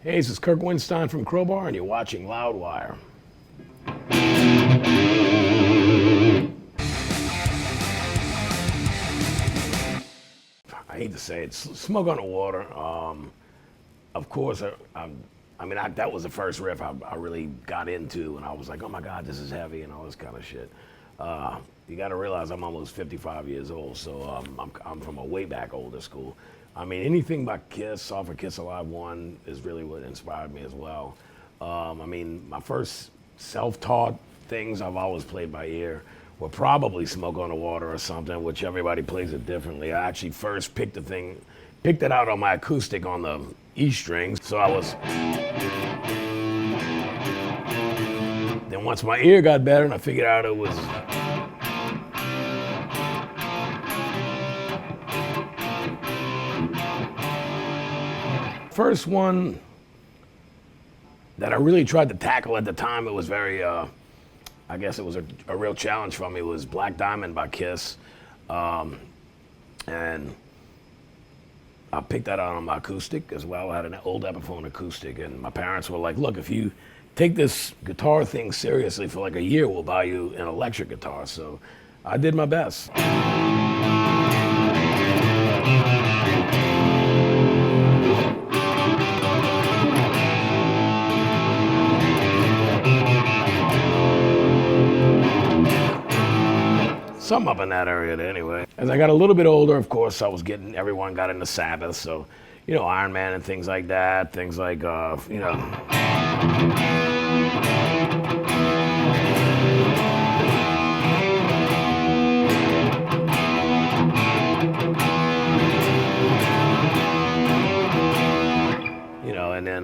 Hey, this is Kirk Windstein from Crowbar, and you're watching Loudwire. I hate to say it, Smoke on the Water. Of course, that was the first riff I really got into, and I was like, oh my God, this is heavy and all this kind of shit. You got to realize I'm almost 55 years old, so I'm from a way back older school. I mean, anything by Kiss, off of Kiss Alive 1 is really what inspired me as well. My first self-taught things I've always played by ear were probably Smoke on the Water or something, which everybody plays it differently. I actually first picked it out on my acoustic on the E strings, so I was... Then once my ear got better and I figured out it was... First one that I really tried to tackle at the time, it was very, I guess it was a real challenge for me, was Black Diamond by Kiss. And I picked that out on my acoustic as well. I had an old Epiphone acoustic, and my parents were like, look, if you take this guitar thing seriously for like a year, we'll buy you an electric guitar. So I did my best. Something up in that area anyway. As I got a little bit older, of course, everyone got into Sabbath, so, Iron Man and things like that, things like, and then,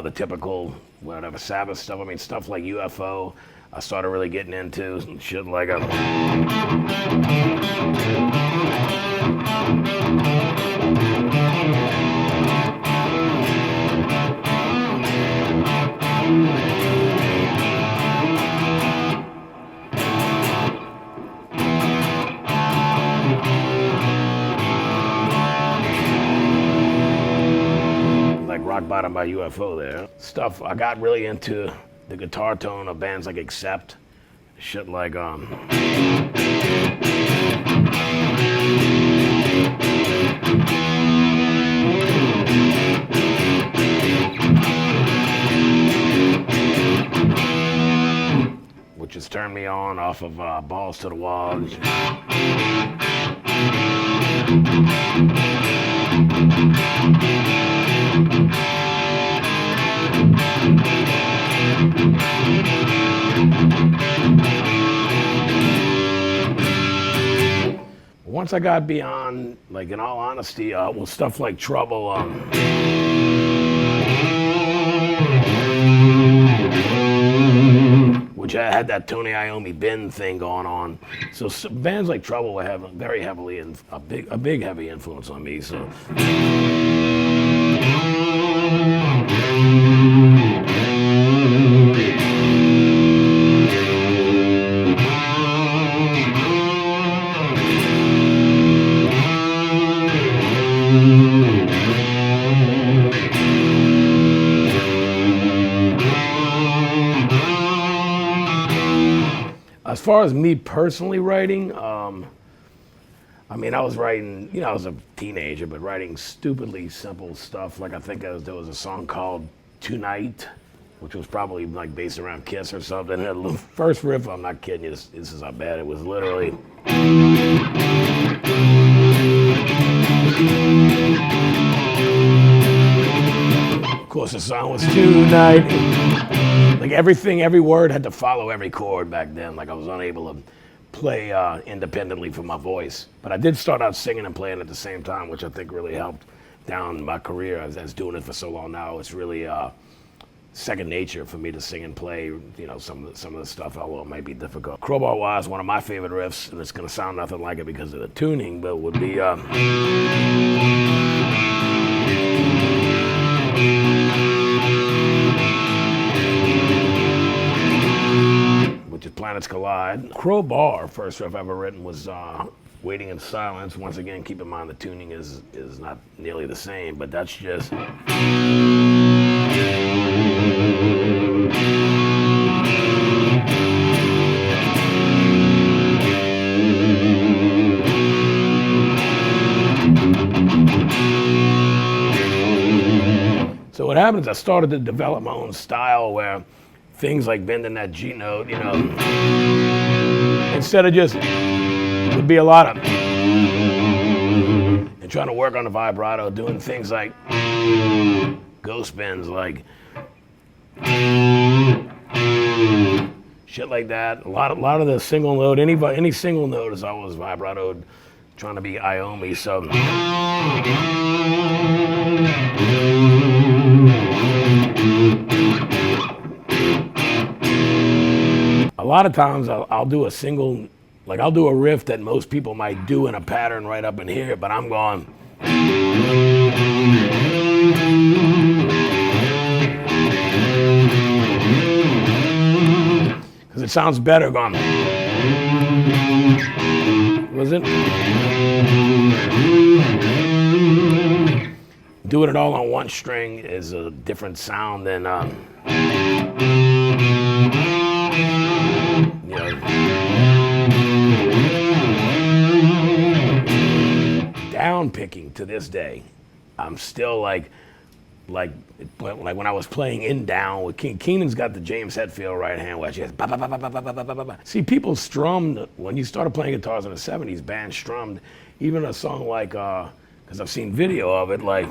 the typical, whatever, Sabbath stuff. I mean, stuff like UFO. I started really getting into shit like a... like Rock Bottom by UFO there. Stuff, I got really into the guitar tone of bands like Accept, shit like which has turned me on off of Balls to the Wall. Once I got beyond, like, in all honesty, stuff like Trouble, which I had that Tony Iommi Ben thing going on. So bands like Trouble were having very heavily a big heavy influence on me. So. As far as me personally writing, I was writing, I was a teenager, but writing stupidly simple stuff. Like I think there was a song called Tonight, which was probably like based around Kiss or something. And the first riff, I'm not kidding you, this is how bad it was, literally. Of course, the song was Tonight. Like every word had to follow every chord back then. Like I was unable to play independently for my voice. But I did start out singing and playing at the same time, which I think really helped down my career. As doing it for so long now, it's really second nature for me to sing and play, some of the stuff, although it might be difficult. Crowbar Wise, one of my favorite riffs, and it's gonna sound nothing like it because of the tuning, but would be which is Planets Collide. Crowbar, first riff I've ever written was Waiting in Silence. Once again, keep in mind the tuning is not nearly the same, but that's just... So what happened is I started to develop my own style where things like bending that G note, you know, instead of just, would be a lot of, and trying to work on the vibrato, doing things like ghost bends, like shit like that. A lot of the single note, any single note is always vibrato, trying to be Iommi. So a lot of times I'll do a single, like I'll do a riff that most people might do in a pattern right up in here, but I'm going. Because it sounds better going. Was it? Doing it all on one string is a different sound than, you know, down picking to this day. I'm still like when I was playing in down with Keenan's got the James Hetfield right hand where she has ba ba ba ba ba ba ba ba ba ba. See, people strummed when you started playing guitars in the '70s. Bands strummed, even a song like because I've seen video of it, like.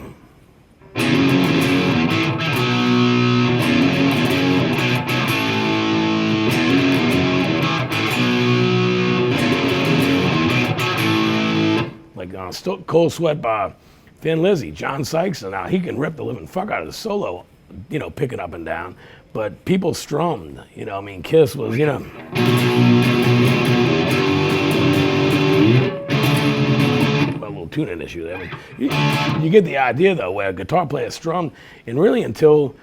Like Cold Sweat by Thin Lizzy, John Sykes, and now he can rip the living fuck out of the solo, you know, picking up and down. But people strummed, you know, I mean, Kiss was, you know. A little tuning issue there. I mean, you get the idea, though, where a guitar player strummed, and really until,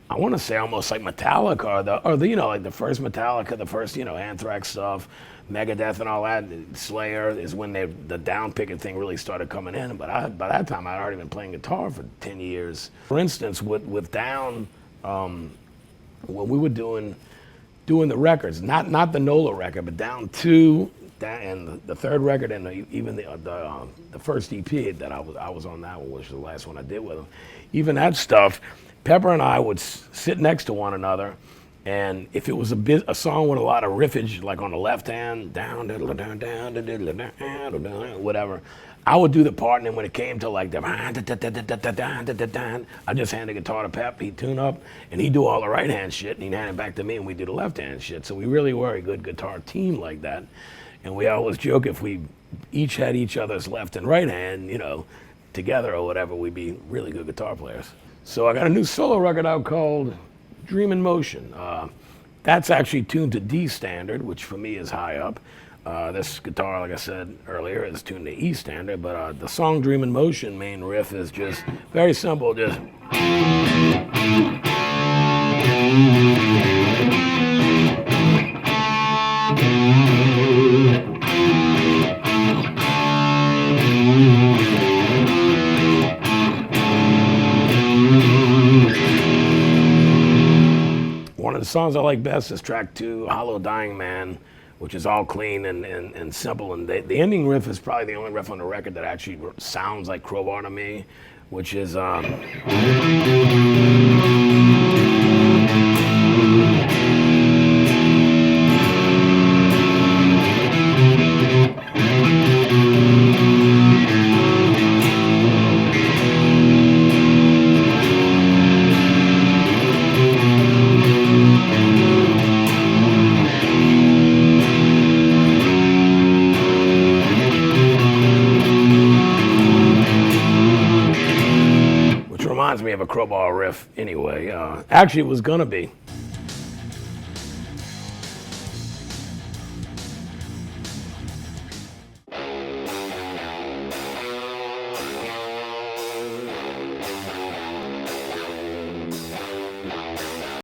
I want to say almost like Metallica, or the, you know, like the first Metallica, the first, you know, Anthrax stuff, Megadeth and all that, Slayer is when the down picking thing really started coming in. But by that time, I'd already been playing guitar for 10 years. For instance, with Down, when we were doing the records, not the NOLA record, but Down 2, and the third record, and even the first EP that I was on, that one, which was the last one I did with them. Even that stuff, Pepper and I would sit next to one another. And if it was a song with a lot of riffage, like on the left hand, down, whatever, I would do the part, and then when it came to like the, I just hand the guitar to Pep, he'd tune up, and he'd do all the right hand shit, and he'd hand it back to me, and we'd do the left hand shit. So we really were a good guitar team like that. And we always joke if we each had each other's left and right hand, you know, together or whatever, we'd be really good guitar players. So I got a new solo record out called Dream in Motion. That's actually tuned to D standard, which for me is high up. This guitar, like I said earlier, is tuned to E standard, but the song Dream in Motion main riff is just very simple, just. One of the songs I like best is track 2, Hollow Dying Man, which is all clean and simple. And the ending riff is probably the only riff on the record that actually sounds like Crowbar to me, which is me of a Crowbar riff anyway. Actually, it was gonna be